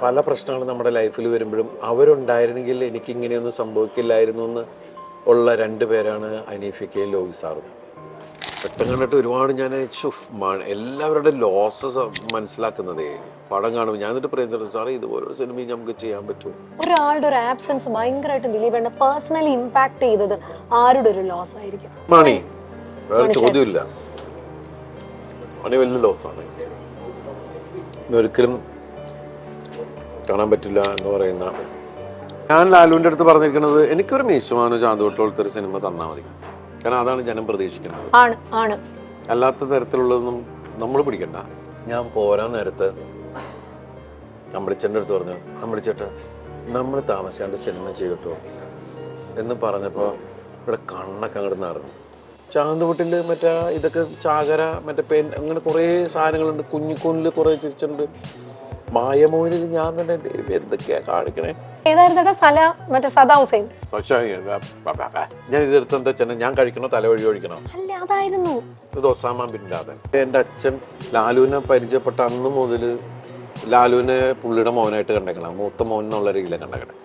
പല പ്രശ്നങ്ങളും നമ്മുടെ ലൈഫിൽ വരുമ്പോഴും അവരുണ്ടായിരുന്നെങ്കിൽ എനിക്ക് ഇങ്ങനെയൊന്നും സംഭവിക്കില്ലായിരുന്നു എന്ന് ഉള്ള രണ്ട് പേരാണ് അനീഫിക്കയും ലോയി സാറും. പെട്ടെന്ന് കണ്ടിട്ട് ഒരുപാട് ഞാൻ എല്ലാവരുടെ ലോസസ് മനസ്സിലാക്കുന്നതേ പടം കാണുമ്പോൾ ഞാൻ എന്നിട്ട് പറയുന്നത് സാറേ ഇതുപോലൊരു സിനിമയും നമുക്ക് ചെയ്യാൻ പറ്റും. ഒരാളുടെ ഒരു ആബ്സെൻസ് ഭയങ്കരമായിട്ട് ദിലീപേട്ടനെ പേഴ്സണലി ഇമ്പാക്ട് ചെയ്തത് ആരുടെ ഒരു ലോസ് ആയിരിക്കും? മണി, വേറെ ചോദ്യമില്ല. മണി വലിയ ലോസാണ്, ഒരിക്കലും കാണാൻ പറ്റില്ല എന്ന് പറയുന്ന. ഞാൻ ലാലുവിൻ്റെ അടുത്ത് പറഞ്ഞിരിക്കുന്നത് എനിക്കൊരു മീശുമാനോ ചാന്തുകൊട്ടുപോലത്തെ ഒരു സിനിമ തന്നാൽ മതി, കാരണം അതാണ് ജനം പ്രതീക്ഷിക്കുന്നത്. അല്ലാത്ത തരത്തിലുള്ളതൊന്നും നമ്മൾ പിടിക്കണ്ട. ഞാൻ പോരാൻ നേരത്ത് അമ്പളിച്ചേൻ്റെ അടുത്ത് പറഞ്ഞു, അമ്പളിച്ചേട്ടാ നമ്മൾ താമസിയാണ്ട് സിനിമ ചെയ്യട്ടോ എന്ന് പറഞ്ഞപ്പോൾ ഇവിടെ കണ്ണൊക്കെ അങ്ങോട്ട് നിറഞ്ഞു. ചാന്തുപൊട്ടിൽ മറ്റേ ഇതൊക്കെ ചാകര മറ്റേ പെൻ അങ്ങനെ കുറേ സാധനങ്ങളുണ്ട്. കുഞ്ഞിക്കൂനിൽ കുറേ ചിരിച്ചിട്ടുണ്ട്. മായമോനിൽ ഞാൻ തന്നെ എന്തൊക്കെയാ കാണിക്കണേ. ഞാൻ ഇതെടുത്ത് എന്താ വെച്ചാൽ ഞാൻ കഴിക്കണോ തലവഴി ഒഴിക്കണോ? ഇത് ഒസാമ ബിൻ ലാദൻ. എൻ്റെ അച്ഛൻ ലാലുവിനെ പരിചയപ്പെട്ട അന്ന് മുതൽ ലാലുവിനെ പുള്ളിയുടെ മോനായിട്ട് കണ്ടേക്കണം, മൂത്ത മോൻ എന്നുള്ള രീതിയിലാണ് കണ്ടേക്കണേ.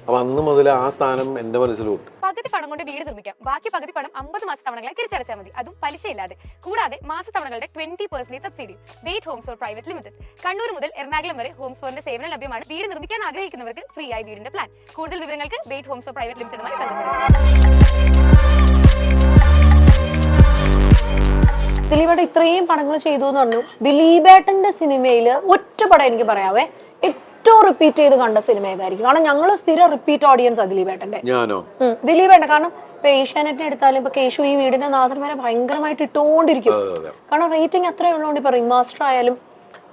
അപ്പൊ അന്ന് മുതൽ ആ സ്ഥാനം എന്റെ മനസ്സിലുണ്ട്. പകുതി പണം കൊണ്ട് വീട് നിർമ്മിക്കാം, ബാക്കി പകുതി പണം 50 മാസ തവണകളായി തിരിച്ചടച്ചാൽ മതി, അതും പലിശയില്ലാതെ. കൂടാതെ മാസ തവണകളുടെ 20% subsidy. Wait homes for private limited. Kannur മുതൽ എറണാകുളം വരെ ഹോംസ് ഫോറിന്റെ സേവനം ലഭ്യമാണ്. വീട് നിർമ്മിക്കാൻ ആഗ്രഹിക്കുന്നവർക്ക് ഫ്രീ ആയി വീടിന്റെ പ്ലാൻ. കൂടുതൽ വിവരങ്ങൾക്ക് വെയ്റ്റ് ഹോംസ് ഫോർ പ്രൈവറ്റ് ലിമിറ്റഡുമായി ബന്ധപ്പെടുക. ദിലീപേട്ടൻ ഇത്രയും പടങ്ങൾ ചെയ്തു എന്ന് പറഞ്ഞു. ദിലീപേട്ടന്റെ സിനിമയിൽ ഒറ്റ പടം എനിക്ക് പറയാവേ ഏറ്റവും റിപ്പീറ്റ് ചെയ്ത് കണ്ട സിനിമ ഏതായിരിക്കും? കാരണം ഞങ്ങൾ സ്ഥിരം റിപ്പീറ്റ് ഓഡിയൻസ് ആ ദിലീപേട്ടന്റെ. ദിലീപേട്ടൻ കാരണം ഇപ്പൊ ഏഷ്യാനെറ്റിനെ എടുത്താലും ഇപ്പൊ കേശു ഈ വീടിന്റെ നാഥൻ വരെ ഭയങ്കരമായിട്ട് ഇട്ടുകൊണ്ടിരിക്കും. കാരണം റേറ്റിംഗ് അത്രേ ഉള്ളതുകൊണ്ട് ഇപ്പൊ റിമാസ്റ്റർ ആയാലും.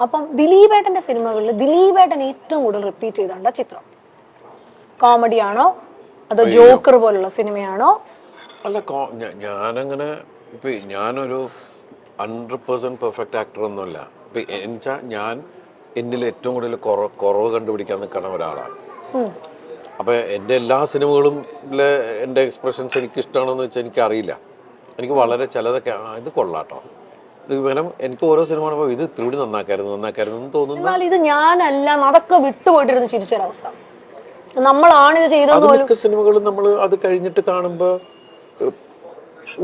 അപ്പം ദിലീപേട്ടന്റെ സിനിമകളിൽ ദിലീപേട്ടൻ ഏറ്റവും കൂടുതൽ റിപ്പീറ്റ് ചെയ്ത ചിത്രം കോമഡി ആണോ അതോ ജോക്കർ പോലുള്ള സിനിമയാണോ? അല്ല, ഞാനങ്ങനെ ഇപ്പൊ ഞാനൊരു 100% പെർഫെക്റ്റ് ആക്ടർ ഒന്നുമല്ല. ഇപ്പൊ എന്നുവെച്ചാൽ ഞാൻ എന്നിൽ ഏറ്റവും കൂടുതൽ കുറവ് കണ്ടുപിടിക്കാൻ നിൽക്കുന്ന ഒരാളാണ്. അപ്പൊ എൻ്റെ എല്ലാ സിനിമകളും എൻ്റെ എക്സ്പ്രഷൻസ് എനിക്ക് ഇഷ്ടമാണെന്ന് വെച്ചാൽ എനിക്കറിയില്ല. എനിക്ക് വളരെ ചിലതൊക്കെ ഇത് കൊള്ളാട്ടോ, ഇത് വേണം. എനിക്ക് ഓരോ സിനിമ കാണുമ്പോൾ ഇത് ഇത്തിരി നന്നാക്കായിരുന്നു തോന്നുന്നു. ഇത് ഞാനല്ല നടക്കെ വിട്ടുപോയിട്ടിരുന്ന ചിരിച്ചൊരവസ്ഥ. നമ്മളാണിത് ചെയ്തത്. മിക്ക സിനിമകളും നമ്മൾ അത് കഴിഞ്ഞിട്ട് കാണുമ്പോൾ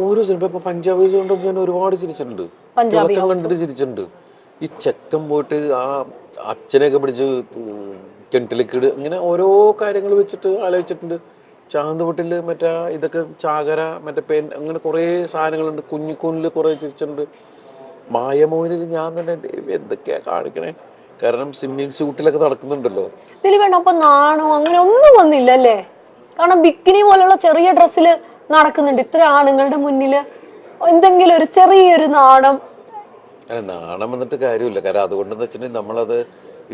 ഓരോ സിനിമ ഇപ്പൊ പഞ്ചാബി കൊണ്ട് ഞാൻ ഒരുപാട് ചിരിച്ചിട്ടുണ്ട്, കണ്ടിട്ട് ചിരിച്ചിട്ടുണ്ട്. ഈ ചെക്കൻ പോയിട്ട് ആ അച്ഛനെയൊക്കെ പിടിച്ച് കിണറ്റിലേക്കിട് ഇങ്ങനെ ഓരോ കാര്യങ്ങൾ വെച്ചിട്ട് ആലോചിച്ചിട്ടുണ്ട്. ചാന്തുപൊട്ടിൽ മറ്റേ ഇതൊക്കെ ചാകര മറ്റേ പെൻ അങ്ങനെ കുറേ സാധനങ്ങളുണ്ട്. കുഞ്ഞിക്കൂനിൽ കുറേ ചിരിച്ചിട്ടുണ്ട്. മായമോനിൽ ഞാൻ തന്നെ എന്തൊക്കെയാ കാണിക്കണേ, കാരണം സ്വിമ്മിങ് സ്യൂട്ടിലൊക്കെ നടക്കുന്നുണ്ടല്ലോ. അപ്പൊ നാണോ അങ്ങനെ ഒന്നും വന്നില്ല അല്ലേ? കാരണം ബിക്കിനി പോലുള്ള ചെറിയ ഡ്രസ്സിൽ നടക്കുന്നുണ്ട്. ഇത്ര ആണുങ്ങളുടെ മുന്നില് എന്തെങ്കിലും ഒരു ചെറിയൊരു നാണം വന്നിട്ട് കാര്യമില്ല. കാരണം അതുകൊണ്ടെന്ന് വെച്ചിട്ടുണ്ടെങ്കിൽ നമ്മളത്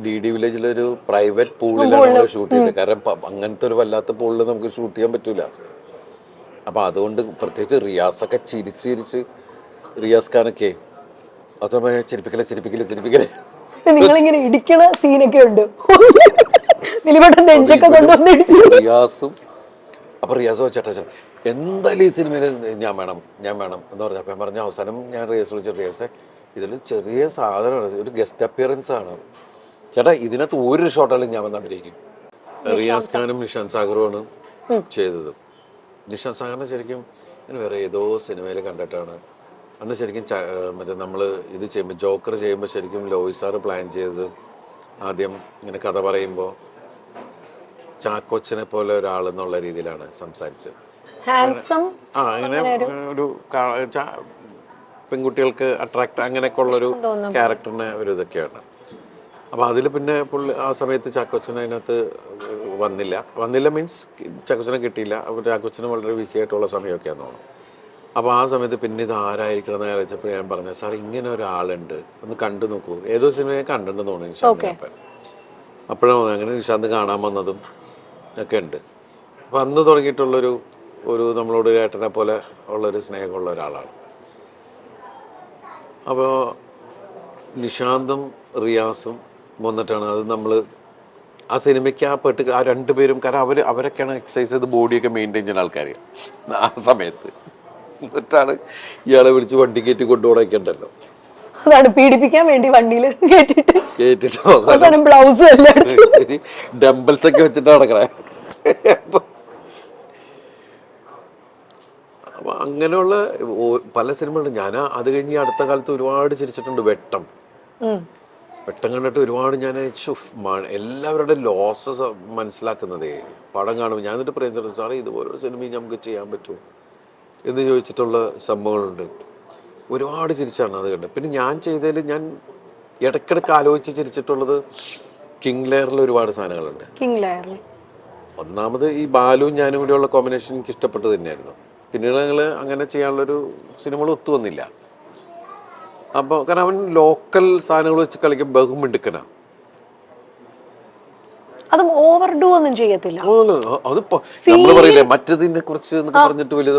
DD വില്ലേജിലൊരു പ്രൈവറ്റ് പൂളിലാണ് ഷൂട്ട് ചെയ്തത്. കാരണം അങ്ങനത്തെ ഒരു വല്ലാത്ത പൂളിൽ നമുക്ക് ഷൂട്ട് ചെയ്യാൻ പറ്റൂല. അപ്പൊ അതുകൊണ്ട് പ്രത്യേകിച്ച് റിയാസൊക്കെ ചിരിച്ച് റിയാസ് ഖാനൊക്കെ അതോ ചിരിപ്പിക്കലേ നിങ്ങളിങ്ങനെ ഇടിക്കണ സീനൊക്കെ ഉണ്ട്. റിയാസും അപ്പൊ റിയാസ് ചേട്ടാ എന്തായാലും ഈ സിനിമയിൽ ഞാൻ വേണം എന്ന് പറഞ്ഞപ്പോൾ ഞാൻ പറഞ്ഞ അവസാനം ഞാൻ റിയാസ് വിളിച്ച റിയാസെ ഇതിൽ ചെറിയ സാധനമാണ്, ഒരു ഗസ്റ്റ് അപ്പിയറൻസ് ആണ് ചേട്ടാ, ഇതിനകത്ത് ഒരു ഷോട്ടാലും ഞാൻ വന്ന് അഭിനയിക്കും. റിയാസ് ഖാനും നിഷാന്ത് സാഗറുമാണ് ചെയ്തത്. നിഷാന്ത് സാഗറിനെ ശരിക്കും ഞാൻ വേറെ ഏതോ സിനിമയിൽ കണ്ടിട്ടാണ്. അന്ന് ശരിക്കും മറ്റേ നമ്മൾ ഇത് ചെയ്യുമ്പോൾ ജോക്കർ ചെയ്യുമ്പോൾ ശരിക്കും ലോയി സാറ് പ്ലാൻ ചെയ്തത് ആദ്യം ഇങ്ങനെ കഥ പറയുമ്പോൾ ചാക്കോച്ചനെ പോലെ ഒരാളെന്നുള്ള രീതിയിലാണ് സംസാരിച്ചത്. അങ്ങനെ ഒരു പെൺകുട്ടികൾക്ക് അട്രാക്ട് അങ്ങനെയൊക്കെ ഉള്ളൊരു ക്യാരക്ടറിനെ ഒരു ഇതൊക്കെയാണ്. അപ്പോൾ അതിൽ പിന്നെ പുള്ളി ആ സമയത്ത് ചാക്കോച്ചൻ അതിനകത്ത് വന്നില്ല മീൻസ് ചാക്കോച്ചനെ കിട്ടിയില്ല. അപ്പോൾ ചാക്കോച്ചന് വളരെ ബിസി ആയിട്ടുള്ള സമയമൊക്കെയാന്ന് തോന്നുന്നു. അപ്പോൾ ആ സമയത്ത് പിന്നെ ഇത് ആരായിരിക്കണം എന്ന് ആലോചിച്ചപ്പോൾ ഞാൻ പറഞ്ഞു സാർ ഇങ്ങനെ ഒരാളുണ്ട്, ഒന്ന് കണ്ടു നോക്കൂ. ഏതോ സിനിമയെ കണ്ടിട്ടുണ്ടെന്ന് തോന്നുന്നു നിഷാന്ത്. അപ്പോഴാണ് അങ്ങനെ നിഷാന്ത് കാണാൻ വന്നതും ഒക്കെ ഉണ്ട്. അപ്പം അന്ന് തുടങ്ങിയിട്ടുള്ളൊരു നമ്മളോട് ഏട്ടനെ പോലെ ഉള്ളൊരു സ്നേഹമുള്ള ഒരാളാണ്. അപ്പോൾ നിഷാന്തും റിയാസും വന്നിട്ടാണ് അത് നമ്മൾ ആ സിനിമയ്ക്ക് ആ രണ്ടുപേരും, കാരണം അവരൊക്കെയാണ് എക്സസൈസ് ചെയ്ത് ബോഡിയൊക്കെ മെയിൻറ്റെയിൻ ചെയ്യുന്ന ആൾക്കാർ ആ സമയത്ത്. എന്നിട്ടാണ് ഇയാളെ വിളിച്ച് വണ്ടി കയറ്റി കൊണ്ടുപോകണൊക്കെയുണ്ടല്ലോ. അതാണ് പീഡിപ്പിക്കാൻ വേണ്ടി വണ്ടിയിൽ കേട്ടിട്ട് കേട്ടിട്ട് അവസാനം ബ്ലൗസും എല്ലാം എടുത്തു. ഡംബിൾസ് ഒക്കെ വെച്ചിട്ട് നടക്കണേ. അപ്പൊ അങ്ങനെയുള്ള പല സിനിമകളും ഞാൻ അത് കഴിഞ്ഞ് അടുത്ത കാലത്ത് ഒരുപാട് ചിരിച്ചിട്ടുണ്ട്. വെട്ടം കണ്ടിട്ട് ഒരുപാട് ഞാൻ എല്ലാവരുടെ ലോസസ് മനസ്സിലാക്കുന്നതേ പടം കാണുമ്പോൾ. ഞാൻ എന്നിട്ട് പറയുന്നത് സാറേ ഇതുപോലൊരു സിനിമയും നമുക്ക് ചെയ്യാൻ പറ്റുമോ എന്ന് ചോദിച്ചിട്ടുള്ള സംഭവങ്ങളുണ്ട്. ഒരുപാട് ചിരിച്ചാണ് അത് കണ്ടത്. പിന്നെ ഞാൻ ചെയ്തതിൽ ഞാൻ ഇടയ്ക്കിടയ്ക്ക് ആലോചിച്ച് ചിരിച്ചിട്ടുള്ളത് കിങ് ലെയറിൽ ഒരുപാട് സാധനങ്ങളുണ്ട്. കിങ് ലെയറിൽ ഒന്നാമത് ഈ ബാലുവും ഞാനും കൂടെയുള്ള കോമ്പിനേഷൻ എനിക്ക് ഇഷ്ടപ്പെട്ടത് തന്നെയായിരുന്നു. പിന്നീട് ഞങ്ങൾ അങ്ങനെ ചെയ്യാനുള്ളൊരു സിനിമകൾ ഒത്തു വന്നില്ല. അപ്പോൾ കാരണം അവൻ ലോക്കൽ സാധനങ്ങൾ വെച്ച് കളിക്കും, ബഹുമിടുക്കനാ. അതും ഓവർഡു ഒന്നും ചെയ്യത്തില്ല. അത് നമ്മൾ പറയില്ലേ മറ്റതിനെ കുറിച്ച് എന്നൊക്കെ പറഞ്ഞിട്ട് വലിയ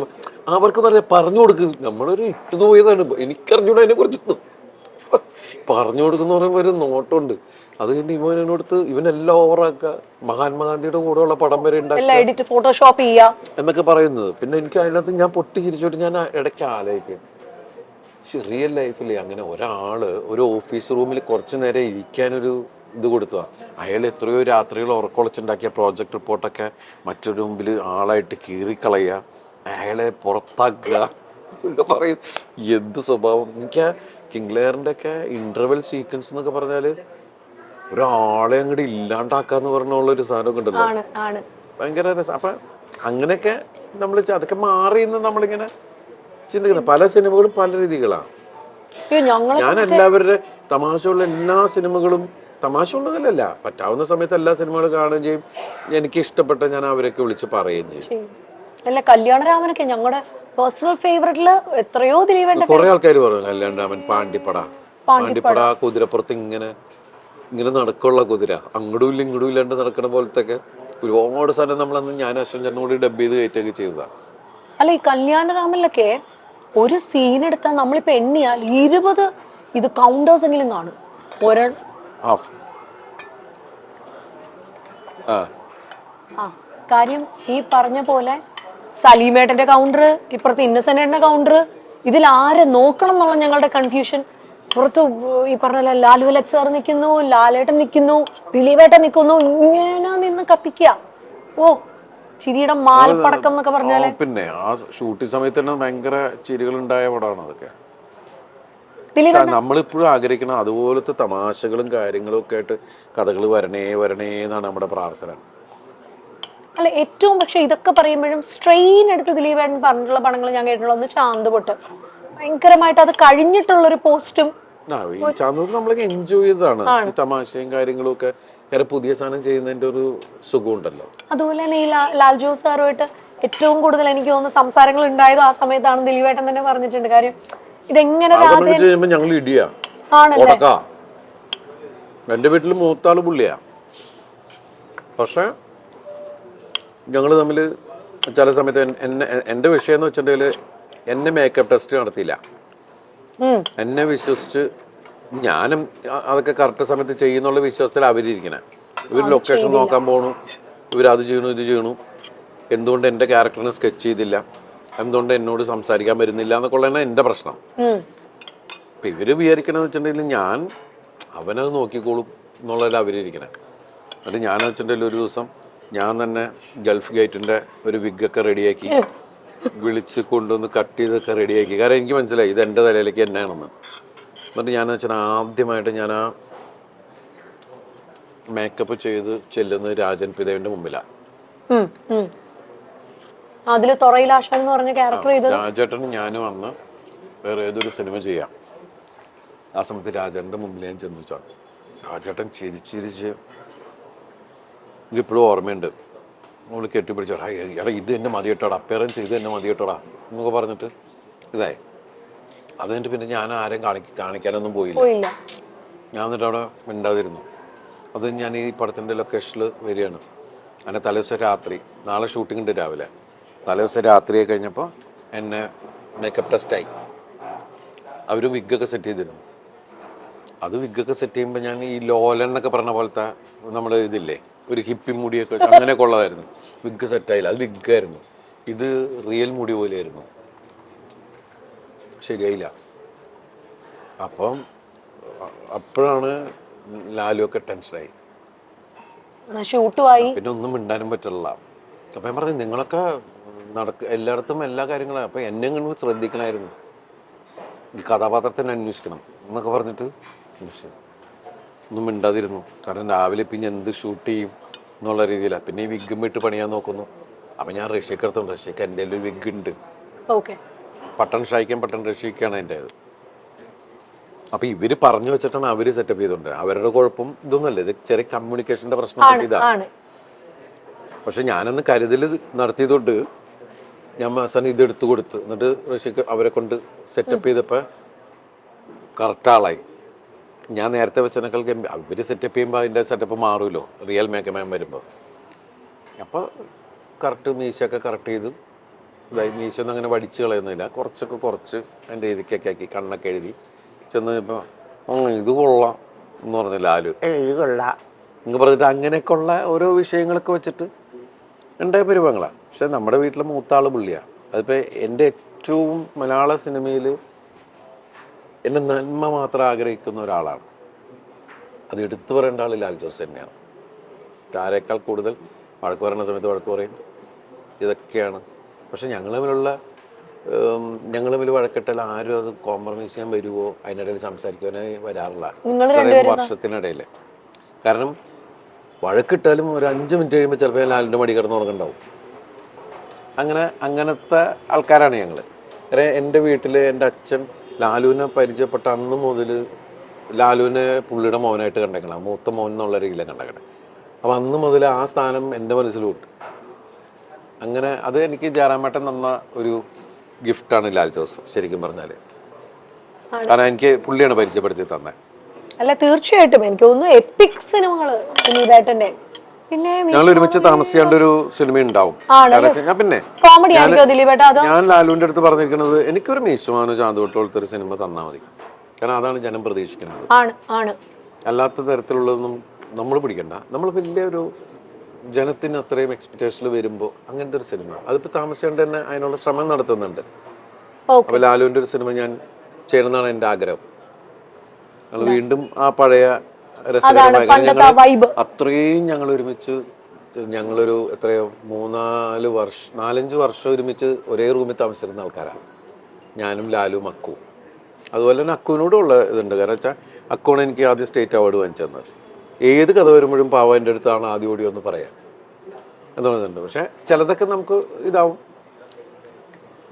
അവർക്ക് പറഞ്ഞു കൊടുക്കും. നമ്മളൊരു ഇട്ടു പോയതാണ്, എനിക്കറിഞ്ഞൂടെ അതിനെ കുറിച്ചൊന്നും. പറഞ്ഞു കൊടുക്കുന്ന പറയുമ്പോൾ ഒരു നോട്ടമുണ്ട്. അത് കഴിഞ്ഞ് ഇവനോടത്ത് ഇവനെല്ലാം ഓവറാക്കുക, മഹാത്മാഗാന്ധിയുടെ കൂടെയുള്ള പടം വരെ ഉണ്ടാക്കുക, ഫോട്ടോഷോപ്പ് ചെയ്യാ എന്നൊക്കെ പറയുന്നത്. പിന്നെ എനിക്ക് അതിനകത്ത് ഞാൻ പൊട്ടി ചിരിച്ചോട്ട് ഞാൻ ഇടയ്ക്ക് ആലോചിക്കും, റിയൽ ലൈഫിൽ അങ്ങനെ ഒരാള് ഒരു ഓഫീസ് റൂമിൽ കുറച്ചു നേരം ഇരിക്കാനൊരു ഇത് കൊടുത്തതാ. അയാൾ എത്രയോ രാത്രികൾ ഉറക്കൊളച്ചുണ്ടാക്കിയ പ്രോജക്റ്റ് റിപ്പോർട്ടൊക്കെ മറ്റൊരു മുമ്പിൽ ആളായിട്ട് കീറിക്കളയുക, അയാളെ പുറത്താക്കുക എന്നൊക്കെ പറയും. എന്ത് സ്വഭാവം. എനിക്ക് കിങ് ലെയറിന്റെ ഒക്കെ ഇന്റർവെൽ സീക്വൻസ് എന്നൊക്കെ പറഞ്ഞാല് ഒരാളെ അങ്ങോട്ട് ഇല്ലാണ്ടാക്കാന്ന് പറഞ്ഞുള്ളൊരു സാധനമൊക്കെ ഉണ്ടല്ലോ, ഭയങ്കര രസം. അപ്പൊ അങ്ങനെയൊക്കെ നമ്മൾ അതൊക്കെ മാറിയെന്ന് നമ്മളിങ്ങനെ ചിന്തിക്കുന്നത്. പല സിനിമകളും പല രീതികളാണ്. ഞാൻ എല്ലാവരുടെ തമാശയുള്ള എല്ലാ സിനിമകളും, തമാശ ഉള്ളതിലല്ല, പറ്റാവുന്ന സമയത്ത് എല്ലാ സിനിമകളും കാണുകയും ചെയ്യും. എനിക്ക് ഇഷ്ടപ്പെട്ട ഞാൻ അവരൊക്കെ വിളിച്ച് പറയുകയും ചെയ്യും. അല്ല കല്യാണരാമനൊക്കെ ഞങ്ങളുടെ പേഴ്സണൽ ഫേവറേറ്റില് എത്രയോ ദിലീപേട്ടൻ. കുറെ ആൾക്കാർ പറഞ്ഞു കല്യാണരാമൻ പാണ്ടിപ്പട കുതിരപ്പുറത്ത് ഇങ്ങനെ ഇങ്ങനെ നടക്കുള്ള കുതിര, അങ്ങടും ഇല്ല ഇങ്ങടും ഇല്ലാണ്ട് നടക്കണ പോലത്തെ ഒക്കെ ഒരുപാട് സാധനം നമ്മളന്ന് ഞാൻ അശ്വൻ ചേട്ടനും കൂടി ഡബ് ചെയ്ത് കയറ്റൊക്കെ ചെയ്തതാ. അല്ല ഈ കല്യാണരാമനിലൊക്കെ ഒരു സീൻ എടുത്താൽ നമ്മളിപ്പോ എണ്ണിയാൽ 20 ഇത് കൗണ്ടേഴ്സ് എങ്കിലും കാണും. കാര്യം ഈ പറഞ്ഞ പോലെ സലീമേട്ടന്റെ കൗണ്ടർ, ഇപ്പുറത്തെ ഇന്നസെന്റിന്റെ കൗണ്ടർ, ഇതിൽ ആരെ നോക്കണം എന്നുള്ള ഞങ്ങളുടെ കൺഫ്യൂഷൻ. പുറത്ത് ഈ പറഞ്ഞ ലാലു അലക്സ് സാർ നിൽക്കുന്നു, ലാലേട്ടൻ നിൽക്കുന്നു, ദിലീപേട്ടൻ നിൽക്കുന്നു, ഇങ്ങനെ നിന്ന് കത്തിക്കുക. ഓ ചിരിയുടെ മാൽപ്പടക്കം എന്നൊക്കെ പറഞ്ഞാല്. പിന്നെ ആ ഷൂട്ടിംഗ് സമയത്ത് തന്നെ ഭയങ്കര ചിരികൾ ഉണ്ടായ പടമാണ് അതൊക്കെ. നമ്മളിപ്പോഴും ആഗ്രഹിക്കണം അതുപോലത്തെ തമാശകളും കാര്യങ്ങളും ഒക്കെ ആയിട്ട് കഥകൾ വരണേ എന്നാണ് നമ്മുടെ പ്രാർത്ഥന. അല്ല ഏറ്റവും പക്ഷെ ഇതൊക്കെ പറയുമ്പോഴും സ്ട്രെയിൻ എടുത്ത് ദിലീപേട്ടൻ പറഞ്ഞിട്ടുള്ള പടങ്ങൾ ഞാൻ കേട്ടിട്ടുള്ള ഒന്ന് ചാന്തുപൊട്ട്, ഭയങ്കരമായിട്ട് അത് കഴിഞ്ഞിട്ടുള്ളൊരു പോസ്റ്റും. നമ്മളൊക്കെ എൻജോയ് ചെയ്തതാണ്. തമാശയും കാര്യങ്ങളും ഒക്കെ പുതിയ സാധനം ചെയ്യുന്നതിന്റെ ഒരു സുഖം ഉണ്ടല്ലോ. അതുപോലെ തന്നെ ഈ ലാൽ ജോസ് സാറുമായിട്ട് ഏറ്റവും കൂടുതൽ എനിക്ക് തോന്നുന്നു സംസാരങ്ങൾ ഉണ്ടായത് ആ സമയത്താണ്. ദിലീപേട്ടൻ തന്നെ പറഞ്ഞിട്ടുണ്ട് കാര്യം ഇതെങ്ങനെ ഞങ്ങൾ ഇടിയാ എന്റെ വീട്ടിൽ മൂത്താള് പുള്ളിയാ. പക്ഷെ ഞങ്ങൾ തമ്മിൽ ചില സമയത്ത് എന്റെ വിഷയം എന്ന് വെച്ചിട്ടുണ്ടെങ്കിൽ എന്നെ മേക്കപ്പ് ടെസ്റ്റ് നടത്തിയില്ല. എന്നെ വിശ്വസിച്ച് ഞാനും അതൊക്കെ കറക്റ്റ് സമയത്ത് ചെയ്യുന്നുള്ള വിശ്വാസത്തിൽ അവരിയ്ക്കണേ. ഇവർ ലൊക്കേഷൻ നോക്കാൻ പോണു, ഇവരത് ചെയ്യണു ഇത് ചെയ്യണു, എന്തുകൊണ്ട് എൻ്റെ ക്യാരക്ടറിനെ സ്കെച്ച് ചെയ്തില്ല, എന്തുകൊണ്ട് എന്നോട് സംസാരിക്കാൻ വരുന്നില്ല എന്നൊക്കെ ഉള്ളതാണ് എൻ്റെ പ്രശ്നം. അപ്പം ഇവർ വിചാരിക്കണമെന്ന് വെച്ചിട്ടുണ്ടെങ്കിൽ ഞാൻ അവനത് നോക്കിക്കോളും എന്നുള്ളതിൽ അവരിയ്ക്കണേ. എന്നിട്ട് ഞാൻ വെച്ചിട്ടുണ്ടെങ്കിൽ ഒരു ദിവസം ഞാൻ തന്നെ ഗൾഫ് ഗേറ്റിൻ്റെ ഒരു വിഗൊക്കെ റെഡിയാക്കി വിളിച്ച് കൊണ്ടുവന്ന് കട്ട് ചെയ്തൊക്കെ റെഡിയാക്കി. കാരണം എനിക്ക് മനസ്സിലായി ഇത് എൻ്റെ തലയിലേക്ക് എന്നാണെന്ന്. എന്നിട്ട് ഞാൻ വെച്ചാൽ ആദ്യമായിട്ട് ഞാൻ ആ മേക്കപ്പ് ചെയ്ത് ചെല്ലുന്നത് രാജൻ പിതാവിന്റെ മുമ്പിലാണ്. രാജേട്ടനും ഞാനും അന്ന് വേറെ ഏതൊരു സിനിമ ചെയ്യാം. ആ സമയത്ത് രാജേട്ടൻ്റെ മുമ്പിൽ ഞാൻ ചെന്നിച്ചാണ്. രാജേട്ടൻ ചിരിച്ചിരിച്ച് എനിക്കിപ്പോഴും ഓർമ്മയുണ്ട്. നമ്മൾ കെട്ടിപ്പിടിച്ചോടാ, എടാ ഇത് തന്നെ മതി കേട്ടോടാ, അപ്പേറൻസ് ഇത് തന്നെ മതി കേട്ടോടാ എന്നൊക്കെ പറഞ്ഞിട്ട് ഇതായി. അത് കഴിഞ്ഞിട്ട് പിന്നെ ഞാൻ ആരെയും കാണിക്കാനൊന്നും പോയില്ല. ഞാൻ എന്നിട്ട് അവിടെ മിണ്ടാതിരുന്നു. അത് ഞാൻ ഈ പടത്തിൻ്റെ ലൊക്കേഷനിൽ വരികയാണ്. അങ്ങനെ തലേദിവസം രാത്രി, നാളെ ഷൂട്ടിംഗ് ഉണ്ട് രാവിലെ, തലേദിവസം രാത്രിയായി കഴിഞ്ഞപ്പോൾ എന്നെ മേക്കപ്പ് ടെസ്റ്റായി. അവർ വിഗൊക്കെ സെറ്റ് ചെയ്തിരുന്നു. അത് വിഗൊക്കെ സെറ്റ് ചെയ്യുമ്പോൾ ഞാൻ ഈ ലോലൻ എന്നൊക്കെ പറഞ്ഞ പോലത്തെ നമ്മുടെ ഇതില്ലേ ഒരു ഹിപ്പി മുടിയൊക്കെ അങ്ങനെയൊക്കെ ഉള്ളതായിരുന്നു. വിഗ് സെറ്റായില്ല, അത് വിഗായിരുന്നു. ഇത് റിയൽ മുടി പോലെയായിരുന്നു. ശരിയായില്ല. അപ്പം അപ്പോഴാണ് ലാലുവൊക്കെ ടെൻഷനായി. ഷൂട്ടുമായി. പിന്നെ ഒന്നും മിണ്ടാനും പറ്റില്ല. അപ്പം ഞാൻ പറഞ്ഞു നിങ്ങളൊക്കെ എല്ലായിടത്തും എല്ലാ കാര്യങ്ങളും അപ്പം എന്നെ ഇങ്ങനെ ശ്രദ്ധിക്കണമായിരുന്നു, ഈ കഥാപാത്രത്തിനെ അന്വേഷിക്കണം എന്നൊക്കെ പറഞ്ഞിട്ട് ഒന്നും മിണ്ടാതിരുന്നു. കാരണം രാവിലെ പിന്നെ എന്ത് ഷൂട്ട് ചെയ്യും എന്നുള്ള രീതിയിലാണ്. പിന്നെ ഈ വിഗും ഇട്ട് പണിയാൻ നോക്കുന്നു. അപ്പം ഞാൻ റഷ്യക്ക് എടുത്തോണ്ട്, റഷ്യക്ക് എൻ്റെ ഒരു വിഗ് ഉണ്ട്, പട്ടൺ ഷായിക്കാൻ പട്ടൺ റഷ്യക്കാണ് എൻ്റെ അത്. അപ്പം ഇവർ പറഞ്ഞു വെച്ചിട്ടാണ് അവർ സെറ്റപ്പ് ചെയ്തോണ്ട്. അവരുടെ കുഴപ്പം ഇതൊന്നുമല്ല, ഇത് ചെറിയ കമ്മ്യൂണിക്കേഷൻ്റെ പ്രശ്നം പറ്റിയതാണ്. പക്ഷെ ഞാനന്ന് കരുതൽ നടത്തിയതുകൊണ്ട് ഞാൻ അവസാനം ഇത് എടുത്തു കൊടുത്ത്, എന്നിട്ട് റഷ്യക്ക് അവരെ കൊണ്ട് സെറ്റപ്പ് ചെയ്തപ്പോൾ കറക്റ്റ് ആളായി. ഞാൻ നേരത്തെ വെച്ചതിനേക്കാൾ അവർ സെറ്റപ്പ് ചെയ്യുമ്പോൾ അതിൻ്റെ സെറ്റപ്പ് മാറുമല്ലോ റിയൽ മേക്കമാൻ വരുമ്പോൾ. അപ്പോൾ കറക്റ്റ് മീശയൊക്കെ കറക്റ്റ് ചെയ്ത് ഇതായി. മീശയൊന്നും അങ്ങനെ വടിച്ച് കളയുന്നില്ല, കുറച്ച് അതിൻ്റെ രീതിക്കൊക്കെ ആക്കി കണ്ണൊക്കെ എഴുതി ചെന്ന് ഇപ്പോൾ ഇത് കൊള്ളാം എന്ന് പറഞ്ഞ ലാലു ഇത് കൊള്ളാം എന്ന് പറഞ്ഞിട്ട് അങ്ങനെയൊക്കെയുള്ള ഓരോ വിഷയങ്ങളൊക്കെ വെച്ചിട്ട് ഉണ്ടായ പരിപാടികളാണ്. പക്ഷെ നമ്മുടെ വീട്ടിലെ മൂത്താൾ പുള്ളിയാണ്. അതിപ്പോൾ എൻ്റെ ഏറ്റവും മലയാള സിനിമയിൽ എൻ്റെ നന്മ മാത്രം ആഗ്രഹിക്കുന്ന ഒരാളാണ്. അത് എടുത്തു പറയേണ്ട ആൾ ലാൽ ജോസ് തന്നെയാണ്. ആരേക്കാൾ കൂടുതൽ വഴക്ക് പറയുന്ന സമയത്ത് വഴക്ക് പറയും, ഇതൊക്കെയാണ്. പക്ഷെ ഞങ്ങൾ തമ്മിൽ വഴക്കിട്ടാൽ ആരും അത് കോംപ്രമൈസ് ചെയ്യാൻ വരുമോ, അതിനിടയിൽ സംസാരിക്കാനേ വരാറില്ല വർഷത്തിനിടയിൽ. കാരണം വഴക്കിട്ടാലും ഒരു 5 മിനിറ്റ് കഴിയുമ്പോൾ ചിലപ്പോൾ ലാലിൻ്റെ മടി കിടന്ന് ഉറങ്ങുണ്ടാവും. അങ്ങനത്തെ ആൾക്കാരാണ് ഞങ്ങൾ. എൻ്റെ വീട്ടിൽ എൻ്റെ അച്ഛൻ ലാലുവിനെ പരിചയപ്പെട്ട അന്ന് മുതൽ ലാലുവിനെ പുള്ളിയുടെ മോനായിട്ട് കണ്ടേക്കണം, മൂത്ത മോൻ എന്നുള്ള രീതിയിലാണ് കണ്ടേക്കണേ. അപ്പം അന്ന് മുതൽ ആ സ്ഥാനം എൻ്റെ മനസ്സിലോട്ട്. അങ്ങനെ അത് എനിക്ക് ജയറാമേട്ടൻ തന്ന ഒരു ഗിഫ്റ്റാണ് ലാൽ ജോസ് ശരിക്കും പറഞ്ഞാൽ. കാരണം എനിക്ക് പുള്ളിയാണ് പരിചയപ്പെടുത്തി തന്നെ. അല്ല തീർച്ചയായിട്ടും എനിക്ക് തോന്നുന്നു എപ്പിക് സിനിമകള് ദിലീപേട്ടന്റെ. പിന്നെ ഞങ്ങൾ ഒരുമിച്ച് താമസിക്കേണ്ട ഒരു സിനിമ ഉണ്ടാവും. പിന്നെ ഞാൻ ലാലുവിന്റെ അടുത്ത് പറഞ്ഞിരിക്കുന്നത് എനിക്കൊരു മീശുമാനോ ചാന്തുകൊട്ട് പോലത്തെ ഒരു സിനിമ തന്നാൽ മതി. കാരണം അതാണ് ജനം പ്രതീക്ഷിക്കുന്നത്. അല്ലാത്ത തരത്തിലുള്ളതൊന്നും നമ്മൾ പിടിക്കണ്ട. നമ്മൾ വലിയൊരു ജനത്തിന് അത്രയും എക്സ്പെക്ടേഷനിൽ വരുമ്പോൾ അങ്ങനത്തെ ഒരു സിനിമ അതിപ്പോൾ താമസിക്കേണ്ട തന്നെ അതിനുള്ള ശ്രമം നടത്തുന്നുണ്ട്. അപ്പോൾ ലാലുവിന്റെ ഒരു സിനിമ ഞാൻ ചെയ്യണമെന്നാണ് എൻ്റെ ആഗ്രഹം. ഞങ്ങൾ വീണ്ടും ആ പഴയ അത്രയും ഞങ്ങൾ ഒരുമിച്ച് ഞങ്ങളൊരു എത്രയോ 4-5 വർഷം ഒരുമിച്ച് ഒരേ റൂമിൽ താമസിച്ചിരുന്ന ആൾക്കാരാണ് ഞാനും ലാലും അക്കുവും. അതുപോലെ തന്നെ അക്കുവിനോടുള്ള ഇതുണ്ട്. കാരണം വെച്ചാൽ അക്കുവാണ് എനിക്ക് ആദ്യം സ്റ്റേറ്റ് അവാർഡ് വാങ്ങിച്ചു തന്നത്. ഏത് കഥ വരുമ്പോഴും പാവൻ്റെ അടുത്താണ് ആദ്യം ഓടി ഒന്ന് പറയാൻ എന്നുള്ളതുണ്ട്. പക്ഷെ ചിലതൊക്കെ നമുക്ക് ഇതാവും.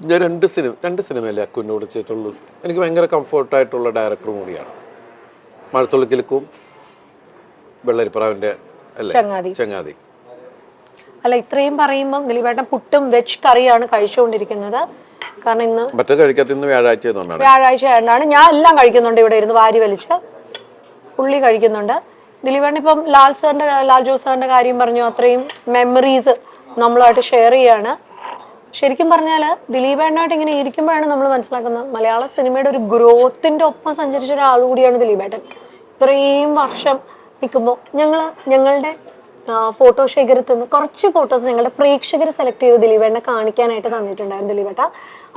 ഞാൻ 2 സിനിമയല്ലേ അക്കുവിനോട് ചെയ്തിട്ടുള്ളൂ. എനിക്ക് ഭയങ്കര കംഫർട്ടായിട്ടുള്ള ഡയറക്ടറും കൂടിയാണ്. മഴത്തുള്ളിക്കിലുക്കും വെള്ളരിപ്രാവിന്റെ ചങ്ങാതി. അല്ല ഇത്രയും പറയുമ്പോൾ ദിലീപേട്ടൻ പുട്ടും വെജ് കറിയാണ് കഴിച്ചുകൊണ്ടിരിക്കുന്നത്. കാരണം ഇന്ന് മറ്റേ കഴിക്കാത്ത വ്യാഴാഴ്ച ആയതുകൊണ്ടാണ്. ഞാൻ എല്ലാം കഴിക്കുന്നുണ്ട് ഇവിടെ ഇരുന്ന് വാരി വലിച്ച്. പുള്ളി കഴിക്കുന്നുണ്ട്. ദിലീപേട്ടൻ ഇപ്പം ലാൽ ജോസ് സാറിന്റെ കാര്യം പറഞ്ഞു. അത്രയും മെമ്മറീസ് നമ്മളുമായിട്ട് ഷെയർ ചെയ്യാണ്. ശരിക്കും പറഞ്ഞാൽ ദിലീപേട്ടനായിട്ട് ഇങ്ങനെ ഇരിക്കുമ്പോഴാണ് നമ്മൾ മനസ്സിലാക്കുന്നത് മലയാള സിനിമയുടെ ഒരു ഗ്രോത്തിന്റെ ഒപ്പം സഞ്ചരിച്ച ഒരാൾ കൂടിയാണ് ദിലീപേട്ടൻ. ഇത്രയും വർഷം നിൽക്കുമ്പോൾ ഞങ്ങളുടെ ഫോട്ടോ ശേഖരത്തിൽ നിന്ന് കുറച്ച് ഫോട്ടോസ് ഞങ്ങളുടെ പ്രേക്ഷകർ സെലക്ട് ചെയ്ത് ദിലീപേട്ടനെ കാണിക്കാനായിട്ട് തന്നിട്ടുണ്ടായിരുന്നു. ദിലീപേട്ട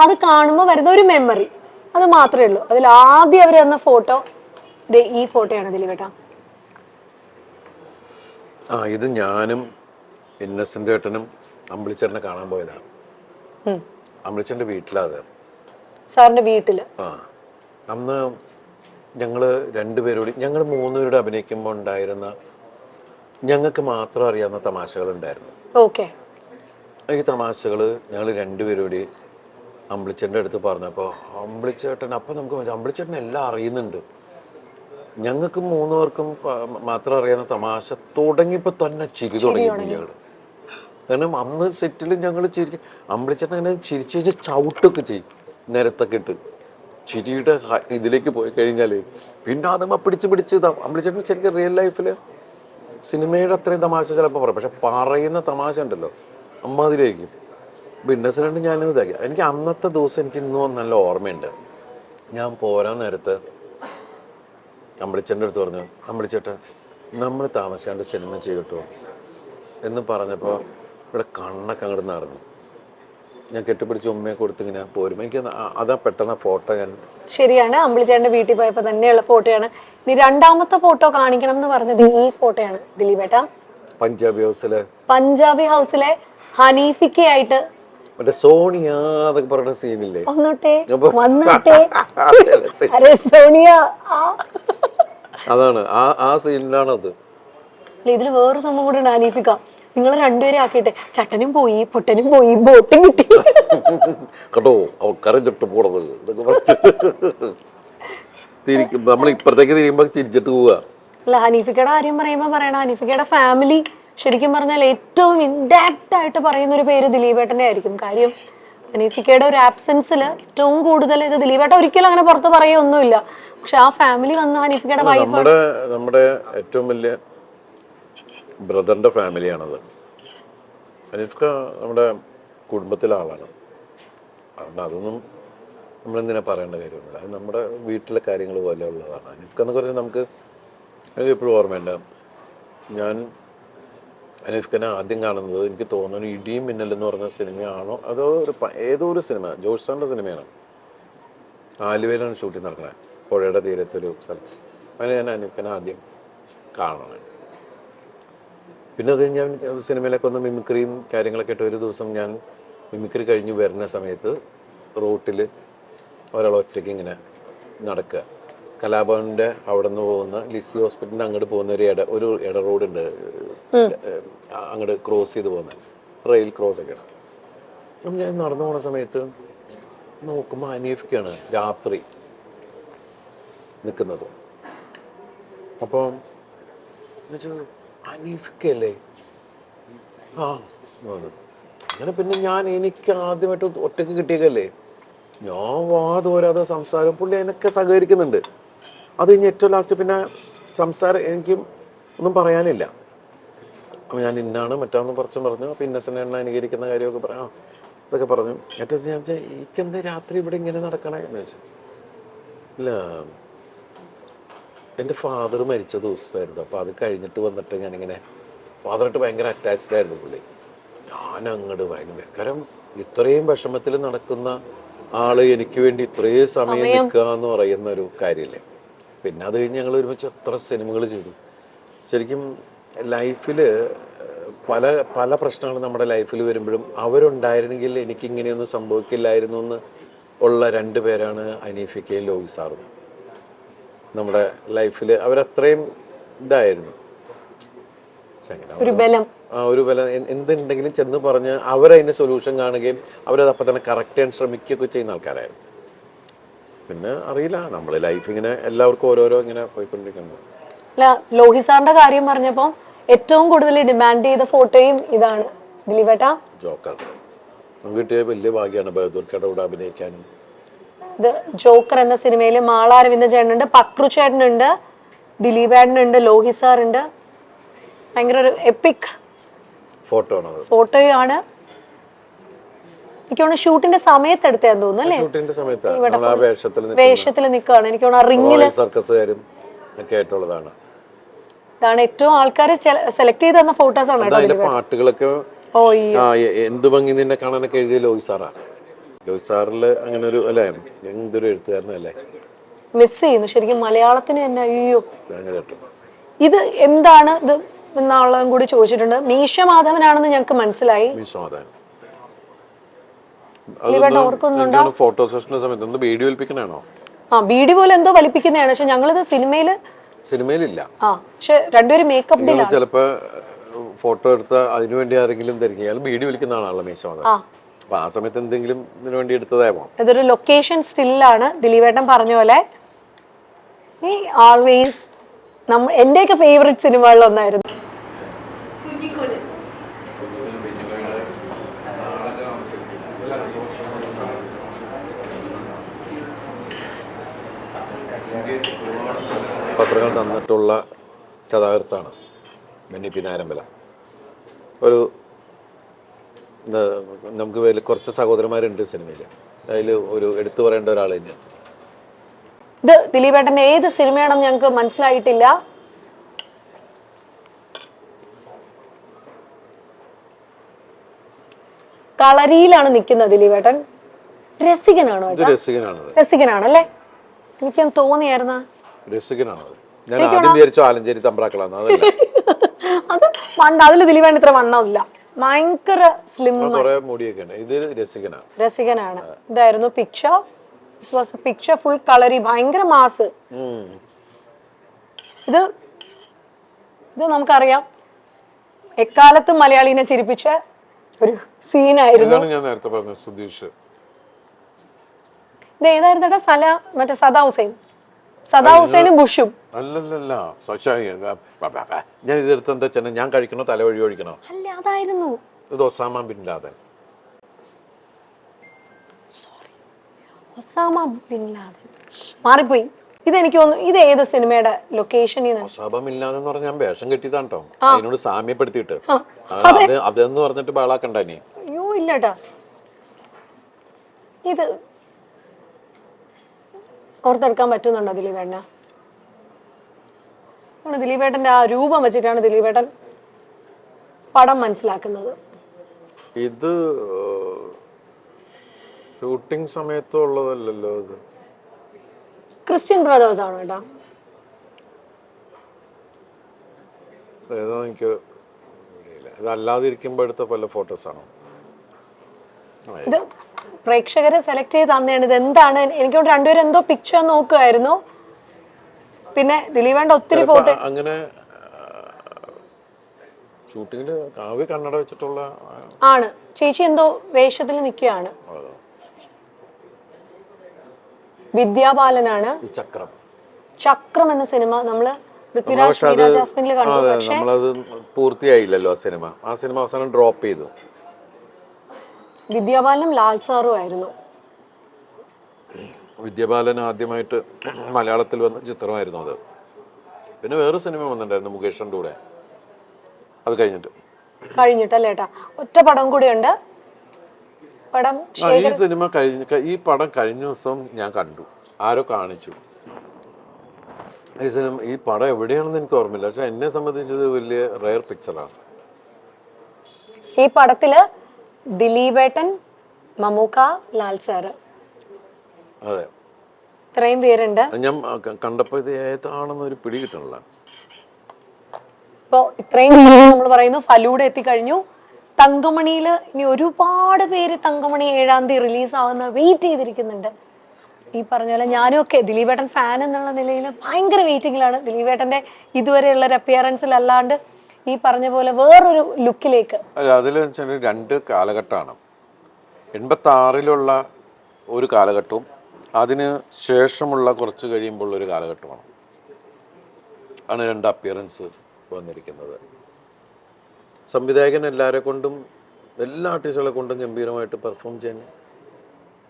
അത് കാണുമ്പോൾ വരുന്ന ഒരു മെമ്മറി അത് മാത്രമേ ഉള്ളൂ. അതിൽ ആദ്യം അവർ തന്ന ഫോട്ടോ ഈ ഫോട്ടോയാണ് ദിലീപേട്ട. ഇത് ഞാനും ഇന്നസെന്റ് ഏട്ടനും അമ്പിളിച്ചേട്ടനെ കാണാൻ പോയതാണ്. അമ്പിളിച്ചേട്ടൻ്റെ വീട്ടിലാണ് സാറിന്റെ വീട്ടില്. അന്ന് ഞങ്ങള് 2 പേരോട് ഞങ്ങൾ 3 പേരോട് അഭിനയിക്കുമ്പോൾ ഉണ്ടായിരുന്ന ഞങ്ങൾക്ക് മാത്രം അറിയാവുന്ന തമാശകൾ ഉണ്ടായിരുന്നു. ഈ തമാശകൾ ഞങ്ങൾ 2 പേരോട് അമ്പിളിച്ചേട്ടൻ്റെ അടുത്ത് പറഞ്ഞപ്പോൾ അമ്പിളിച്ചേട്ടൻ അപ്പം നമുക്ക് അമ്പിളിച്ചേട്ടൻ എല്ലാം അറിയുന്നുണ്ട്. ഞങ്ങൾക്ക് 3 പേർക്കും മാത്രം അറിയാവുന്ന തമാശ തുടങ്ങിയപ്പോൾ തന്നെ ചിരി തുടങ്ങി ഞങ്ങൾ. കാരണം അന്ന് സെറ്റിൽ ഞങ്ങൾ ചിരിക്കും. അമ്പിളിച്ചേട്ടൻ അങ്ങനെ ചിരിച്ച് ചവിട്ടൊക്കെ ചെയ്യും നിരത്തൊക്കെ ഇട്ട്. ചിരിയുടെ ഇതിലേക്ക് പോയി കഴിഞ്ഞാൽ പിന്നെ അതമ്മ പിടിച്ച് ഇതാവും. അമ്പിളിച്ചേട്ടൻ ശരിക്കും റിയൽ ലൈഫിൽ സിനിമയുടെ അത്രയും തമാശ ചിലപ്പോൾ പറയും. പക്ഷെ പറയുന്ന തമാശ ഉണ്ടല്ലോ അമ്മാതിരിയായിരിക്കും. ബിസിനസ്സിലുണ്ട് ഞാൻ ഇതാക്കി. എനിക്ക് അന്നത്തെ ദിവസം എനിക്ക് ഇന്നും നല്ല ഓർമ്മയുണ്ട്. ഞാൻ പോരാൻ നേരത്ത് അമ്പിളിച്ചേട്ടൻ്റെ അടുത്ത് പറഞ്ഞു, അമ്പിളിച്ചേട്ടൻ നമ്മൾ താമസിയാണ്ട് സിനിമ ചെയ്തിട്ടോ എന്ന് പറഞ്ഞപ്പോൾ ഇവിടെ കണ്ണൊക്കെ അങ്ങോട്ട് നിറഞ്ഞു. ഞാൻ കെട്ടിപ്പിടിച്ച് ഉമ്മയെ കൊടുത്ത് ഇങ്ങനെ പോരും. എനിക്ക് അതാ പെട്ടെന്ന് ഫോട്ടോ ഞാൻ ശരിയാണ്, അമ്പിളിച്ചേട്ടന്റെ വീട്ടിൽ പോയപ്പോ തന്നെയുള്ള ഫോട്ടോയാണ്. ഇനി രണ്ടാമത്തെ ഫോട്ടോ കാണിക്കണം എന്ന് പറഞ്ഞത് ഈ ഫോട്ടോയാണ് ദിലീപേട്ട. പഞ്ചാബി ഹൗസിലെ പഞ്ചാബി ഹൗസിലെ ഹനീഫിക്കയായിട്ട് മറ്റേ സോണിയ എന്നൊക്കെ പറഞ്ഞ സീനില്ലേ? വന്നോട്ടെ അപ്പൊ വന്നോട്ടെ അരെ സോണിയ. അതാണ് ആ സീനിലാണത്. ഇതിൽ വേറൊരു സംഭവം കൂടെ ഉണ്ട്. ഹനീഫിക്ക നിങ്ങൾ രണ്ടുപേരെ ആക്കിയിട്ട് ചട്ടനും പോയി പൊട്ടനും പോയി ബോട്ടും കിട്ടി കേട്ടോ അവ കറിഞ്ഞിട്ട് പോണത് ഇതൊക്കെ തിരിക്കും. നമ്മൾ ഇപ്പുറത്തേക്ക് തിരിയുമ്പോ ചിരിച്ചിട്ട് പോവുക. അല്ല, ഹനീഫിക്കയുടെ കാര്യം പറയുമ്പോൾ പറയണം, ഹനീഫിക്കയുടെ ഫാമിലി ശരിക്കും പറഞ്ഞാൽ ഏറ്റവും ഇൻഡാക്റ്റ് ആയിട്ട് പറയുന്ന ഒരു പേര് ദിലീപേട്ടൻ്റെ ആയിരിക്കും. കാര്യം ഹനീഫിക്കയുടെ ഒരു ആബ്സെൻസിൽ ഏറ്റവും കൂടുതൽ ഇത് ദിലീപേട്ട ഒരിക്കലും അങ്ങനെ പുറത്ത് പറയുകയൊന്നുമില്ല. പക്ഷെ ആ ഫാമിലി വന്ന് ഹനീഫിക്കയുടെ വൈഫ്, നമ്മുടെ ഏറ്റവും വലിയ ബ്രദറിന്റെ ഫാമിലിയാണത്. ഹനീഫ്ക നമ്മുടെ കുടുംബത്തിലെ ആളാണ്. അതുകൊണ്ട് അതൊന്നും നമ്മളെന്തിനാ പറയേണ്ട കാര്യമൊന്നുമില്ല. അത് നമ്മുടെ വീട്ടിലെ കാര്യങ്ങൾ പോലെ ഉള്ളതാണ്. ഹനീഫ്ക എന്നൊക്കെ പറഞ്ഞാൽ നമുക്ക് എപ്പോഴും ഓർമ്മയുണ്ട്. ഞാൻ ഹനീഫ്ഖനെ ആദ്യം കാണുന്നത് എനിക്ക് തോന്നുന്നു ഇടിയും മിന്നൽ എന്ന് പറഞ്ഞ സിനിമയാണോ അതോ ഏതോ ഒരു സിനിമ, ജോഷ് സാറിൻ്റെ സിനിമയാണ്. ആലുവയിലാണ് ഷൂട്ടിങ് നടക്കുന്നത്, പുഴയുടെ തീരത്തൊരു സ്ഥലത്ത്. അങ്ങനെ ഞാൻ ഹനീഫ്ഖനെ ആദ്യം കാണണം. പിന്നെ അത് ഞാൻ സിനിമയിലൊക്കെ ഒന്ന് മിമിക്രിയും കാര്യങ്ങളൊക്കെ ആയിട്ട് ഒരു ദിവസം ഞാൻ മിമിക്രി കഴിഞ്ഞ് വരുന്ന സമയത്ത് റോട്ടിൽ ഒരാൾ ഒറ്റയ്ക്ക് ഇങ്ങനെ നടക്കുക. കലാഭവൻ്റെ അവിടെ നിന്ന് പോകുന്ന ലിസി ഹോസ്പിറ്റലിന് അങ്ങോട്ട് പോകുന്ന ഒരു ഇട റോഡുണ്ട്, അങ്ങോട്ട് ക്രോസ് ചെയ്ത് പോകുന്ന റെയിൽ ക്രോസ് ഒക്കെയാണ്. അപ്പം ഞാൻ നടന്നു പോകുന്ന സമയത്ത് നോക്കുമ്പോൾ ഹനീഫ്ക്കാണ് രാത്രി നിൽക്കുന്നത്. അപ്പം ഹനീഫ്ക്കല്ലേ? ആ അങ്ങനെ പിന്നെ എനിക്ക് ആദ്യമായിട്ട് ഒറ്റയ്ക്ക് കിട്ടിയേക്കല്ലേ, ഞാൻ വാതോരാതെ സംസാരം, പുള്ളി അതിനൊക്കെ സഹകരിക്കുന്നുണ്ട്. അത് കഴിഞ്ഞ് ഏറ്റവും ലാസ്റ്റ് പിന്നെ സംസാരം എനിക്ക് ഒന്നും പറയാനില്ല. അപ്പം ഞാൻ ഇന്നാണ് മറ്റാന്ന് കുറച്ചും പറഞ്ഞു. അപ്പം ഇന്നസെൻ്റ് എണ്ണ അനുകരിക്കുന്ന കാര്യമൊക്കെ പറയാം, ഇതൊക്കെ പറഞ്ഞു. ഏറ്റവും ഞാൻ എനിക്കെന്താ രാത്രി ഇവിടെ ഇങ്ങനെ നടക്കണേ എന്ന് വെച്ചു. ഇല്ല, എൻ്റെ ഫാദർ മരിച്ച ദിവസമായിരുന്നു. അപ്പോൾ അത് കഴിഞ്ഞിട്ട് വന്നിട്ട് ഞാനിങ്ങനെ ഫാദറായിട്ട് ഭയങ്കര അറ്റാച്ച്ഡ് ആയിരുന്നു പുള്ളി. ഞാൻ അങ്ങോട്ട് ഭയങ്കര, കാരണം ഇത്രയും വിഷമത്തിൽ നടക്കുന്ന ആള് എനിക്ക് വേണ്ടി ഇത്രയും സമയം നിൽക്കുക എന്ന് പറയുന്ന ഒരു കാര്യമില്ലേ. പിന്നെ അത് കഴിഞ്ഞ് ഞങ്ങൾ ഒരുമിച്ച് എത്ര സിനിമകൾ ചെയ്തു. ശരിക്കും ലൈഫിൽ പല പല പ്രശ്നങ്ങൾ നമ്മുടെ ലൈഫിൽ വരുമ്പോഴും അവരുണ്ടായിരുന്നെങ്കിൽ എനിക്കിങ്ങനെയൊന്നും സംഭവിക്കില്ലായിരുന്നു എന്ന് ഉള്ള രണ്ട് പേരാണ് ഹനീഫിക്കയും ലോഹി സാറും. നമ്മുടെ ലൈഫിൽ അവരത്രയും ഇതായിരുന്നു. ഒരു ബലം എന്തുണ്ടെങ്കിലും ചെന്ന് പറഞ്ഞ് അവരതിൻ്റെ സൊല്യൂഷൻ കാണുകയും അവരത് അപ്പം തന്നെ കറക്റ്റ് ചെയ്യാൻ ശ്രമിക്കുകയൊക്കെ ചെയ്യുന്ന ആൾക്കാരായിരുന്നു. പിന്നെ അറിയില്ല, നമ്മൾ ലൈഫ് ഇങ്ങനെ എല്ലാവർക്കും ഓരോരോ ഇങ്ങനെ പോയിക്കൊണ്ടിരിക്കുന്നത്. അല്ല, ലോഹി സാറിന്റെ കാര്യം പറഞ്ഞപ്പോൾ ഏറ്റവും കൂടുതൽ ഡിമാൻഡ് ചെയ്ത ഫോട്ടോയും ഇതാണ് ദിലീപേട്ട. ജോക്കർ നമുക്ക് കിട്ടിയ വലിയ ഭാഗ്യമാണ് ബഹദൂർക്കയുടെ കൂടെ അഭിനയിക്കാനും. ഇത് ജോക്കർ എന്ന സിനിമയിൽ മാള അരവിന്ദ ചേട്ടനുണ്ട്, പക്രു ചേട്ടനുണ്ട്, ദിലീപേട്ടനുണ്ട്, ലോഹി സാറുണ്ട്. ഭയങ്കര ഒരു എപ്പിക് ഫോട്ടോയാണ്. എനിക്ക് തോന്നുന്നു ഷൂട്ടിന്റെ സമയത്ത് എടുത്തേന്ന് തോന്നുന്നു അല്ലേ? ഷൂട്ടിന്റെ സമയത്ത് വേഷത്തിൽ നിൽക്കുകയാണ്. എനിക്ക് തോന്നുന്നു റിങ്ങില് സർക്കസുകാരും ഒക്കെ ആയിട്ടുള്ളതാണ്. ഇതാണ് ഏറ്റവും ആൾക്കാർ സെലക്ട് ചെയ്ത് തന്ന ഫോട്ടോസ് ആണ്. പാട്ടുകളൊക്കെ എന്ത് ഭംഗി നിന്നെ കാണാനൊക്കെ എഴുതിയ ലോഹി സാറാ. ലോഹി സാറില് അങ്ങനെ ഒരു അല്ലേ, എന്തൊരു എഴുത്തുകാരനല്ലേ. മിസ് ചെയ്യുന്നു ശരിക്കും മലയാളത്തിന് തന്നെ. അയ്യോ, ഇത് എന്താണ് ഇത് എന്നുള്ളതും കൂടി ചോദിച്ചിട്ടുണ്ട്. മീശ മാധവനാണെന്ന് ഞങ്ങൾക്ക് മനസ്സിലായി. ഫോട്ടോ സെഷന്റെ സമയത്ത് വീഡിയോ വലിപ്പിക്കണാണോ? ബീഡി പോലെ എന്തോ വലിപ്പിക്കുന്നതാണ്. പക്ഷെ ഞങ്ങളിത് സിനിമയിലില്ല. പക്ഷെ രണ്ടുപേരും മേക്കപ്പ് ചിലപ്പോ ഫോട്ടോ എടുത്ത അതിനുവേണ്ടി ആരെങ്കിലും ധരിക്കും അയാൾ ബീഡി വലിക്കുന്നതാണല്ലോ മീശ മാധവൻ. അപ്പൊ ആ സമയത്ത് എന്തെങ്കിലും ഇതിനു വേണ്ടി എടുത്തതായോ? ഇതൊരു ലൊക്കേഷൻ സ്റ്റില്ലാണ്. ദിലീപേട്ടൻ പറഞ്ഞ പോലെ ഓൾവേസ് എന്റെയൊക്കെ ഫേവറേറ്റ് സിനിമകളിൽ ഒന്നായിരുന്നു. പത്രങ്ങൾ തന്നിട്ടുള്ള കഥാകൃത്താണ് ബെന്നി പി നായരമ്പല. ഒരു നമുക്ക് കുറച്ച് സഹോദരന്മാരുണ്ട് സിനിമയിൽ, അതിൽ ഒരു എടുത്തു പറയേണ്ട ഒരാൾ തന്നെയാണ്. ഇത് ദിലീപേട്ടന്റെ ഏത് സിനിമയാണെന്ന് ഞങ്ങൾക്ക് മനസ്സിലായിട്ടില്ല. കളരിയിലാണ് നിൽക്കുന്നത് ദിലീപേട്ടൻ. രസികനാണോ? ഇത് രസികനാണത്. രസികനാണല്ലേ? എനിക്കൊന്ന് തോന്നിയായിരുന്ന രസികനാണത്. ഞാൻ ആദ്യം വിചാരിച്ചു ആലഞ്ചേരി തമ്പ്രാക്കളാണ്. അതല്ല, അത് വണ്ണ. അതില് ദിലീപേട്ടൻ ഇത്ര വണ്ണമില്ല, ഭയങ്കര സ്ലിം. കുറെ മുടിയൊക്കെയാണ്. ഇത് രസികനാണ്. രസികനാണ്. ഇതായിരുന്നു picture. This was a picture full കളറി, ഭയങ്കര മാസ്. ഇത് നമുക്കറിയാം എക്കാലത്തും മലയാളീനെ ചിരിപ്പിച്ച ഒരു സീനായിരുന്നു. ഞാൻ നേരത്തെ പറഞ്ഞ സുധീഷ്. ഇത് ഏതായിരുന്നു? മറ്റേ സദാ ഹുസൈനും ബുഷും. അല്ലല്ല, ഞാൻ ഇതെടുത്ത് എന്താ വെച്ചാൽ ഞാൻ കഴിക്കണോ തലവഴി ഒഴിക്കണോ? അല്ല, അതായിരുന്നു. ഇത് Osama bin Laden. Osama bin Laden മാറിപ്പോയി. ഇതെനിക്ക് തോന്നുന്നു ഇത് ഏത് സിനിമയുടെ ലൊക്കേഷനിൽ നിന്ന്? ഒസാമ ബിൻ ലാദൻ എന്ന് പറഞ്ഞാൽ ഞാൻ വേഷം കെട്ടിയതാണ് കേട്ടോ, അതിനോട് സാമ്യപ്പെടുത്തിയിട്ട്. അതെന്ന് പറഞ്ഞിട്ട് ബാളാക്കണ്ട നീ. അയ്യോ ഇല്ലട്ടാ, ഇത് ഓർത്തെടുക്കാൻ പറ്റുന്നുണ്ടോ ദിലീപേട്ടന്? ദിലീപേട്ടന്റെ ആ രൂപം വെച്ചിട്ടാണ് ദിലീപേട്ടൻ പടം മനസ്സിലാക്കുന്നത്. ഇത് ഷൂട്ടിംഗ് സമയത്തുള്ളതല്ലോ. ഇത് ക്രിസ്ത്യൻ ബ്രദേഴ്സ് ആണ് കേട്ടോ. ഏതാ എനിക്ക് ഇതല്ലാതെ ഇരിക്കുമ്പോ എടുത്ത പല ഫോട്ടോസ് ആണോ? ഇത് പ്രേക്ഷകരെ സെലക്ട് ചെയ്ത് തന്നെയാണ്. ഇത് എന്താണ്? എനിക്കോട് രണ്ടുപേരും എന്തോ പിക്ചർ നോക്കുമായിരുന്നു. പിന്നെ ദിലീപേണ്ട ഒത്തിരി ഫോട്ടോ അങ്ങനെ ഷൂട്ടിങ്ങില് കാവ്യ കണ്ണട വെച്ചിട്ടുള്ള ആണ്. ചേച്ചി എന്തോ വേഷത്തിൽ നിൽക്കുകയാണ്. വിദ്യാബാലനാണ്. ചക്രം എന്ന സിനിമ നമ്മള് പൃഥ്വിരാജ് ജാസ്മിനിൽ കണ്ടു. പക്ഷേ നമ്മളത് പൂർത്തിയായില്ലല്ലോ ആ സിനിമ. ആ സിനിമ അവസാനം ഡ്രോപ്പ് ചെയ്തു. വിദ്യാബാലനും ലാൽ സാറും ആയിരുന്നു. വിദ്യാബാലൻ ആദ്യമായിട്ട് മലയാളത്തിൽ വന്ന ചിത്രമായിരുന്നു അത്. പിന്നെ വേറെ സിനിമ വന്നിട്ടുണ്ടായിരുന്നു മുകേഷിന്റെ കൂടെ. അത് കഴിഞ്ഞിട്ടല്ലേ ഏട്ടാ? ഒറ്റ പടം കൂടിയുണ്ട്. ഈ സിനിമ ഈ പടം കഴിഞ്ഞ ദിവസം ഞാൻ കണ്ടു, ആരോ കാണിച്ചു. ഈ പടം എവിടെയാണെന്ന് എനിക്ക് ഓർമ്മയില്ല, പക്ഷെ എന്നെ സംബന്ധിച്ചത് വലിയ റയർ പിക്ചറാണ്. ഈ പടത്തില് ദിലീപേട്ടൻ, മമ്മൂക്ക, ലാൽ സാറ്, അതെ, ഇത്രയും പേരുണ്ട്. ഞാൻ കണ്ടപ്പോ ഇത് ഏതാണെന്ന് ഒരു പിടി കിട്ടണില്ല. ഇപ്പൊ ഇത്രയും നമ്മൾ പറയുന്നു ഫലൂഡ എത്തിക്കഴിഞ്ഞു. തങ്കമണിയില് ഇനി ഒരുപാട് പേര് തങ്കമണി 7-ാം തീയതി റിലീസ് ആവുന്ന വെയിറ്റ് ചെയ്തിരിക്കുന്നുണ്ട്. ഈ പറഞ്ഞ പോലെ ഞാനും ഒക്കെ ദിലീപേട്ടൻ ഫാൻ എന്നുള്ള നിലയിൽ ഭയങ്കര വെയിറ്റിംഗിലാണ്. ദിലീപേട്ടന്റെ ഇതുവരെയുള്ള ഒരു അപ്പിയറൻസിൽ അല്ലാണ്ട് ഈ പറഞ്ഞ പോലെ വേറൊരു ലുക്കിലേക്ക്. അതിൽ രണ്ട് കാലഘട്ടമാണ്. 86-ലുള്ള ഒരു കാലഘട്ടവും അതിന് ശേഷമുള്ള കുറച്ച് കഴിയുമ്പോൾ ഒരു കാലഘട്ടമാണ് ആണ് രണ്ട് അപ്പിയറൻസ് വന്നിരിക്കുന്നത്. സംവിധായകൻ എല്ലാ ആർട്ടിസ്റ്റുകളെ കൊണ്ടും ഗംഭീരമായിട്ട് പെർഫോം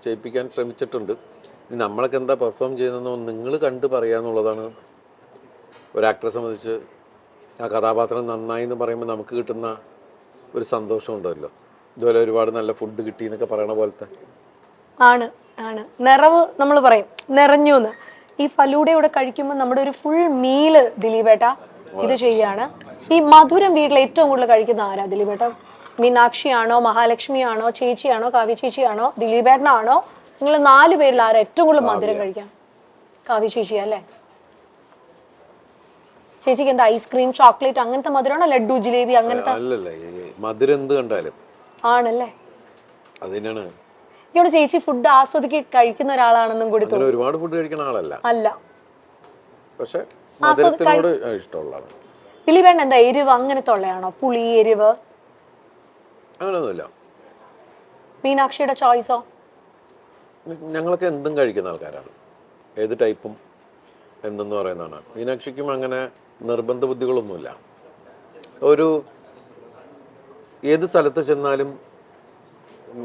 ചെയ്യിപ്പിക്കാൻ ശ്രമിച്ചിട്ടുണ്ട്. നമ്മളൊക്കെ എന്താ പെർഫോം ചെയ്യുന്നതെന്നോ നിങ്ങൾ കണ്ട് പറയാന്നുള്ളതാണ് ഒരു ആക്ടറെ സംബന്ധിച്ച്. ആ കഥാപാത്രം നന്നായി എന്ന് പറയുമ്പോൾ നമുക്ക് കിട്ടുന്ന ഒരു സന്തോഷം ഉണ്ടല്ലോ. ഇതുപോലെ ഒരുപാട് നല്ല ഫുഡ് കിട്ടി എന്നൊക്കെ പറയണ പോലത്തെ ആണ്. നിറവ് നമ്മൾ പറയും നിറഞ്ഞു എന്ന്. ഈ ഫലൂഡയുടെ കഴിക്കുമ്പോൾ നമ്മുടെ ഒരു ഫുൾ മീല് ദിലീപേട്ട ഇത് ചെയ്യാണ്. ഈ മധുരം വീട്ടിൽ ഏറ്റവും കൂടുതൽ കഴിക്കുന്ന ആരാ ദിലീപേട്ട? മീനാക്ഷിയാണോ, മഹാലക്ഷ്മിയാണോ, ചേച്ചിയാണോ, കാവ്യ ചേച്ചിയാണോ, ദിലീപേട്ടനാണോ? നിങ്ങൾ 4 പേരിൽ ആരാ ഏറ്റവും കൂടുതൽ മധുരം കഴിക്കാം? കാവ്യ ചേച്ചിയാ അല്ലേ? ചേച്ചിക്ക് എന്താ ഐസ്ക്രീം, ചോക്ലേറ്റ് അങ്ങനത്തെ മധുരമാണോ? ലഡു, ജിലേബി അങ്ങനത്തെ? മധുരം എന്ത് കണ്ടാലും ആണല്ലേ? അതിനാണ്. ഇവിടെ ചേച്ചി ഫുഡ് ആസ്വദിക്ക് കഴിക്കുന്ന ഒരാളാണെന്നും കൂടി തോന്നുന്നു. ഒരുപാട് ഫുഡ് കഴിക്കുന്ന ആളല്ല, പക്ഷെ ഇഷ്ടമുള്ളതാണ്. ദിലീപേട്ടൻ എന്താ എരിവ് അങ്ങനത്തെ ഉള്ളയാണോ? പുളി, എരിവ് അങ്ങനെയൊന്നുമില്ല. മീനാക്ഷിയുടെ ചോയ്സോ? ഞങ്ങളൊക്കെ എന്തും കഴിക്കുന്ന ആൾക്കാരാണ്, ഏത് ടൈപ്പും എന്തെന്ന് പറയുന്നതാണ്. മീനാക്ഷിക്കും അങ്ങനെ നിർബന്ധ ബുദ്ധികളൊന്നുമില്ല. ഒരു ഏത് സ്ഥലത്ത് ചെന്നാലും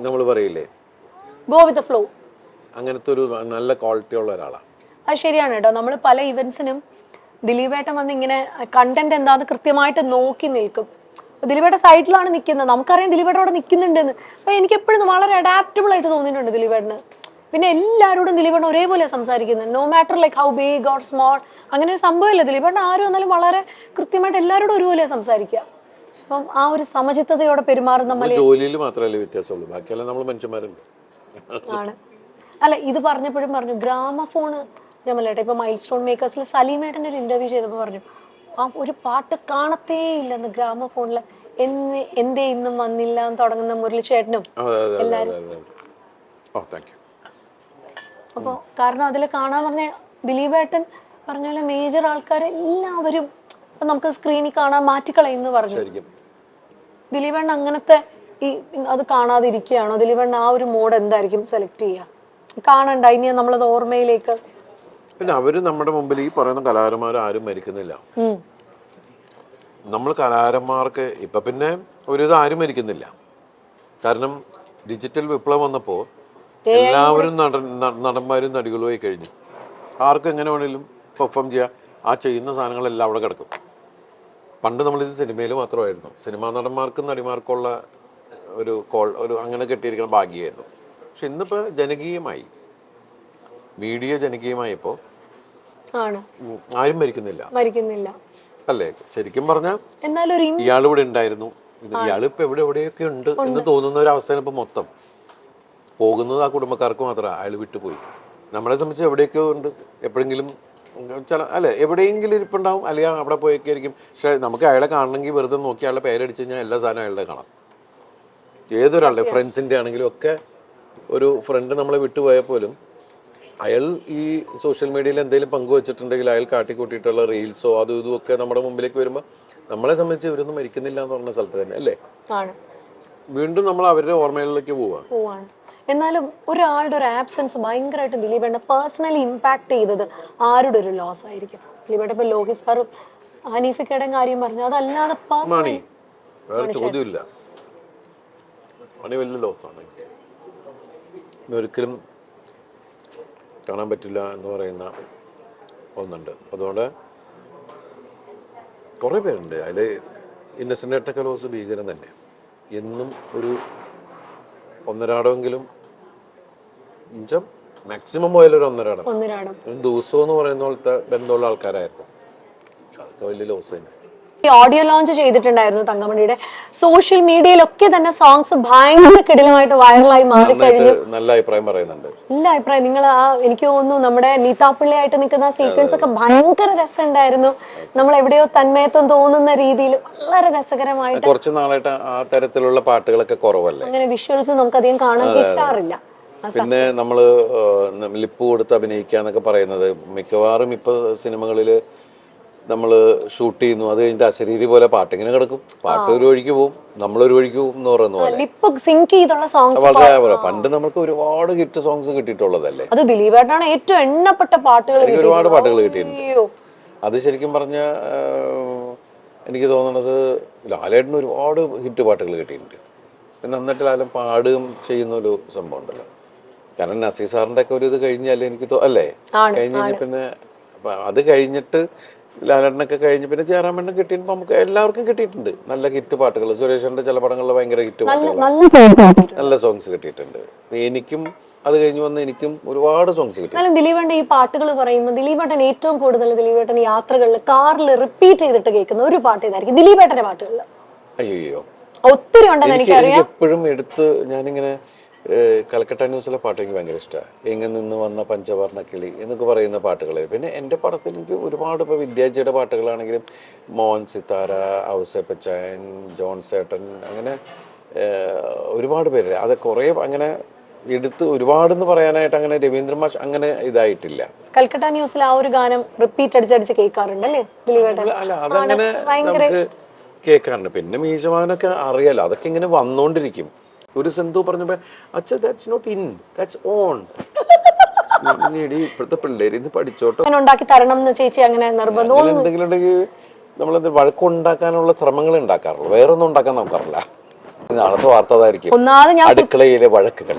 നമ്മൾ പറയില്ലേ ഗോ വിത്ത് ദ ഫ്ലോ, അങ്ങനത്തെ ഒരു നല്ല ക്വാളിറ്റി ഉള്ള ഒരാളാണ്. അത് ശരിയാണ് കേട്ടോ. നമ്മൾ പല ഇവന്റ്സിനും ദിലീപേട്ടൻ വന്ന് ഇങ്ങനെ കണ്ടന്റ് എന്താന്ന് കൃത്യമായിട്ട് നോക്കി നിൽക്കും. ദിലീപേട്ട സൈഡിലാണ് നിൽക്കുന്നത്, നമുക്കറിയാം ദിലീപേട്ട അവിടെ നിൽക്കുന്നുണ്ടെന്ന്. അപ്പൊ എനിക്ക് എപ്പോഴും വളരെ അഡാപ്റ്റബിൾ ആയിട്ട് തോന്നിയിട്ടുണ്ട് ദിലീപേട്ടന്. പിന്നെ എല്ലാവരോടും ദിലീപേട്ടൻ ഒരേപോലെ സംസാരിക്കുന്നത്, no matter like how big or small, അങ്ങനെ ഒരു സംഭവമില്ല. ദിലീപേട്ടൻ ആരും വന്നാലും വളരെ കൃത്യമായിട്ട് എല്ലാവരോടും ഒരുപോലെ സംസാരിക്കുക. അപ്പം ആ ഒരു സമചിത്തതയോടെ പെരുമാറുന്ന ജോലിയിൽ മാത്രമല്ലേ വ്യത്യാസമുള്ളൂ, ബാക്കിയെല്ലാം നമ്മൾ മനുഷ്യന്മാരല്ലേ. ആണ്. അല്ല, ഇത് പറഞ്ഞപ്പോഴും പറഞ്ഞു ഗ്രാമഫോണ്. ഞാൻ പറയട്ടെ, ഇപ്പൊ മൈൽ സ്റ്റോൺ മേക്കേഴ്സിൽ സലീമേട്ടൻ്റെ ഒരു ഇന്റർവ്യൂ ചെയ്തപ്പോൾ പറഞ്ഞു ആ ഒരു പാട്ട് കാണത്തേ ഇല്ലെന്ന് ഗ്രാമഫോണില്. എന്തേ ഇന്നും വന്നില്ല എന്ന് തുടങ്ങുന്ന മുരളി ചേട്ടനും എല്ലാരും. അപ്പൊ കാരണം അതിൽ കാണാൻ പറഞ്ഞ ദിലീപേട്ടൻ പറഞ്ഞ പോലെ മേജർ ആൾക്കാർ എല്ലാവരും നമുക്ക് സ്ക്രീനിൽ കാണാൻ മാറ്റിക്കളയുന്നു പറഞ്ഞു. ദിലീപേട്ടൻ അങ്ങനത്തെ ഈ അത് കാണാതിരിക്കുകയാണോ? ദിലീപേട്ടൻ ആ ഒരു മോഡ് എന്തായിരിക്കും സെലക്ട് ചെയ്യുക? കാണണ്ട, ഇനി നമ്മളത് ഓർമ്മയിലേക്ക്. പിന്നെ അവര് നമ്മുടെ മുമ്പിൽ ഈ പറയുന്ന കലാകാരന്മാർ ആരും മരിക്കുന്നില്ല. നമ്മൾ കലാകാരന്മാർക്ക് ഇപ്പൊ പിന്നെ ഒരു ആരും മരിക്കുന്നില്ല. കാരണം ഡിജിറ്റൽ വിപ്ലവം വന്നപ്പോൾ എല്ലാവരും നടന്മാരും നടികളുമായി കഴിഞ്ഞു. ആർക്കും എങ്ങനെ വേണേലും പെർഫോം ചെയ്യാം. ആ ചെയ്യുന്ന സാധനങ്ങളെല്ലാം അവിടെ കിടക്കും. പണ്ട് നമ്മളിത് സിനിമയിൽ മാത്രമായിരുന്നു. സിനിമാ നടന്മാർക്കും നടിമാർക്കുള്ള ഒരു അങ്ങനെ കെട്ടിയിരിക്കുന്ന ഭാഗ്യമായിരുന്നു. പക്ഷെ ഇന്നിപ്പോൾ ജനകീയമായി, മീഡിയ ജനകീയമായപ്പോൾ ആരും മരിക്കുന്നില്ല അല്ലേ? ശരിക്കും പറഞ്ഞാൽ ഇയാൾ ഇവിടെ ഉണ്ടായിരുന്നു, ഇയാൾ ഇപ്പൊ എവിടെയൊക്കെ ഉണ്ട് എന്ന് തോന്നുന്ന ഒരു അവസ്ഥയാണ് ഇപ്പൊ മൊത്തം പോകുന്നത്. ആ കുടുംബക്കാർക്ക് മാത്രമാണ് അയാൾ വിട്ടുപോയി. നമ്മളെ സംബന്ധിച്ച് എവിടെയൊക്കെയോ ഉണ്ട്, എപ്പോഴെങ്കിലും അല്ലെ എവിടെയെങ്കിലും ഇരിപ്പുണ്ടാവും, അല്ലെങ്കിൽ അവിടെ പോയൊക്കെ ആയിരിക്കും. പക്ഷെ നമുക്ക് അയാളെ കാണണമെങ്കിൽ വെറുതെ നോക്കി അയാളുടെ പേരടിച്ച് കഴിഞ്ഞാൽ എല്ലാ സാധനവും അയാളുടെ കാണാം. ഏതൊരാളുടെ ഫ്രണ്ട്സിൻ്റെ ആണെങ്കിലും ഒക്കെ ഒരു ഫ്രണ്ട് നമ്മളെ വിട്ടുപോയാൽ പോലും അയാൾ ഈ സോഷ്യൽ മീഡിയയിൽ എന്തെങ്കിലും പങ്കുവച്ചിട്ടുണ്ടെങ്കിൽ അയാൾ കാട്ടിക്കൂട്ടിയിട്ടുള്ള റീൽസോ അതും ഇതും ഒക്കെ നമ്മുടെ മുമ്പിലേക്ക് വരുമ്പോൾ നമ്മളെ സംബന്ധിച്ച് ഇവരൊന്നും മരിക്കുന്നില്ല എന്ന് പറഞ്ഞ സ്ഥലത്ത് തന്നെ അല്ലേ വീണ്ടും നമ്മൾ അവരുടെ ഓർമ്മകളിലേക്ക് പോവാണ്. എന്നാലും ഒരാളുടെ ഒരു ആബ്സെൻസ് ഭയങ്കരമായിട്ട് ദിലീപേട്ടനെ പേഴ്സണലി ഇമ്പാക്ട് ചെയ്തത് ആരുടെ ഒരു ലോസ് ആയിരിക്കും? ദിലീപേട്ടൻ ഇപ്പൊ ലോഹി സാറും ഹനീഫിക്കയുടെ കാര്യം പറഞ്ഞു, അതല്ലാതെ ചോദ്യമില്ല, വലിയ ലോസാണ്. ഒരിക്കലും കാണാൻ പറ്റില്ല എന്ന് പറയുന്ന ഒന്നുണ്ട്. അതുകൊണ്ട് കുറേ പേരുണ്ട് അതിൽ. ഇന്നസെൻ്റ് ഏട്ടൻ്റെ ലോസ് ഭീകരം തന്നെ. എന്നും ഒരു ഒന്നരാടമെങ്കിലും മാക്സിമം പോയാലൊരു ഒന്നരാടം ഒരു ദിവസം എന്ന് പറയുന്ന പോലത്തെ ബന്ധമുള്ള ആൾക്കാരായിരുന്നു. അതൊക്കെ വലിയ ലോസ് തന്നെ. ഓഡിയോ ലോഞ്ച് ചെയ്തിട്ടുണ്ടായിരുന്നു തങ്കമണിയുടെ. സോഷ്യൽ മീഡിയയിലൊക്കെ തന്നെ സോങ്സ് ഭയങ്കര കിടിലമായിട്ട് വൈറലായി മാറിക്കഴിഞ്ഞു. നല്ല അഭിപ്രായം പറയുന്നുണ്ട്. നല്ല അഭിപ്രായം. നിങ്ങൾ എനിക്ക് തോന്നുന്നു നമ്മുടെ നീതാപ്പിള്ളിയായിട്ട് നിൽക്കുന്ന സീക്വൻസ് ഒക്കെ ഭയങ്കര രസമുണ്ടായിരുന്നു. നമ്മൾ എവിടെയോ തന്മയത്വം തോന്നുന്ന രീതിയിൽ വളരെ രസകരമായിട്ട്. കുറച്ച് നാളായിട്ട് ആ തരത്തിലുള്ള പാട്ടുകളൊക്കെ കുറവല്ലേ, അങ്ങനെ വിഷ്വൽസ് നമുക്ക് അധികം കാണാൻ കിട്ടാറില്ല. പിന്നെ നമ്മള് ലിപ്പ് കൊടുത്ത് അഭിനയിക്കാന്നൊക്കെ പറയുന്നത് മിക്കവാറും ഇപ്പൊ സിനിമകളില് നമ്മൾ ഷൂട്ട് ചെയ്യുന്നു, അത് കഴിഞ്ഞിട്ട് അശരീരി പോലെ പാട്ടിങ്ങനെ കിടക്കും. പാട്ട് ഒരു വഴിക്ക് പോകും, നമ്മളൊരു വഴിക്ക് പോകും എന്ന് പറയുന്ന പോലെ. പണ്ട് നമുക്ക് ഒരുപാട് ഹിറ്റ് സോങ്സ് കിട്ടിയിട്ടുള്ളതല്ലേ. അത് ദിലീപേട്ടനാണ് ഏറ്റവും എണ്ണപ്പെട്ട പാട്ടുകൾ, ഒരുപാട് പാട്ടുകൾ കിട്ടിയിട്ടുണ്ട്. അത് ശരിക്കും പറഞ്ഞ എനിക്ക് തോന്നുന്നത് ലാലേട്ടന് ഒരുപാട് ഹിറ്റ് പാട്ടുകൾ കിട്ടിയിട്ടുണ്ട്. പിന്നെ നന്നായിട്ട് ലാലൻ പാടുകയും ചെയ്യുന്ന ഒരു സംഭവം ഉണ്ടല്ലോ. കാരണം നസീർ സാറിന്റെ ഒക്കെ ഒരു ഇത് കഴിഞ്ഞാലേ എനിക്ക് അല്ലേ കഴിഞ്ഞ് പിന്നെ അത് കഴിഞ്ഞിട്ട് ലാലേട്ടനൊക്കെ കഴിഞ്ഞ് പിന്നെ ജയറാമേട്ടൻ കിട്ടിയപ്പോൾ നമുക്ക് എല്ലാവർക്കും കിട്ടിയിട്ടുണ്ട് നല്ല ഹിറ്റ് പാട്ടുകൾ. സുരേഷിന്റെ ചില പടങ്ങളിൽ ഭയങ്കര ഹിറ്റ് പാട്ടുകൾ, നല്ല സോങ്സ് കിട്ടിയിട്ടുണ്ട്. എനിക്കും അത് കഴിഞ്ഞ് വന്ന് എനിക്കും ഒരുപാട് സോങ്സ് കിട്ടി. ദിലീപേട്ടൻ ഈ പാട്ടുകൾ പറയുമ്പോൾ ദിലീപേട്ടൻ ഏറ്റവും കൂടുതൽ ദിലീപേട്ടൻ യാത്രകളിൽ കാറിൽ റിപ്പീറ്റ് ചെയ്തിട്ട് കേൾക്കുന്ന ഒരു പാട്ട് ഇതായിരിക്കും ദിലീപേട്ടന്റെ പാട്ടുകളിൽ. അയ്യോ ഒത്തിരി ഉണ്ടെന്ന് എനിക്കറിയാം. എപ്പോഴും എടുത്ത് ഞാനിങ്ങനെ കൽക്കട്ട ന്യൂസിലെ പാട്ട് എനിക്ക് ഭയങ്കര ഇഷ്ടമാണ്. എങ്ങ നിന്ന് വന്ന പഞ്ചവർണ്ണ കിളി എന്നൊക്കെ പറയുന്ന പാട്ടുകൾ. പിന്നെ എൻ്റെ പടത്തിൽ എനിക്ക് ഒരുപാട് ഇപ്പോൾ വിദ്യാജിയുടെ പാട്ടുകളാണെങ്കിലും മോഹൻ സിത്താര, ഔസേപ്പച്ചൻ, ജോൺ സേട്ടൻ, അങ്ങനെ ഒരുപാട് പേര്. അത് കുറേ അങ്ങനെ എടുത്ത് ഒരുപാടെന്ന് പറയാനായിട്ട് അങ്ങനെ രവീന്ദ്ര മാഷ് അങ്ങനെ ഇതായിട്ടില്ല. കൽക്കട്ട ന്യൂസിൽ ആ ഒരു ഗാനം റിപ്പീറ്റ് അടിച്ചടിച്ച് കേൾക്കാറുണ്ട് അല്ലേ ദിലീപേട്ടൻ? അല്ല അതങ്ങനെ നമുക്ക് കേൾക്കാറുണ്ട്. പിന്നെ മീശമാനൊക്കെ അറിയാലോ, അതൊക്കെ ഇങ്ങനെ വന്നോണ്ടിരിക്കും. ഒരു സെന്തു പറഞ്ഞപ്പോ അച്ഛാ that's not in, that's on. ഇപ്പോഴത്തെ പിള്ളേര് ഇന്ന് പഠിച്ചോട്ടോ ഉണ്ടാക്കി തരണം എന്ന് ചേച്ചി അങ്ങനെ നിർബന്ധം എന്തെങ്കിലും ഉണ്ടെങ്കിൽ നമ്മളെന്ത് വഴക്കുണ്ടാക്കാനുള്ള ശ്രമങ്ങൾ ഉണ്ടാക്കാറുള്ളൂ, വേറൊന്നും ഉണ്ടാക്കാൻ നോക്കാറില്ല. നാളത്തെ വാർത്ത അതായിരിക്കും, അടുക്കളയിലെ വഴക്കുകൾ.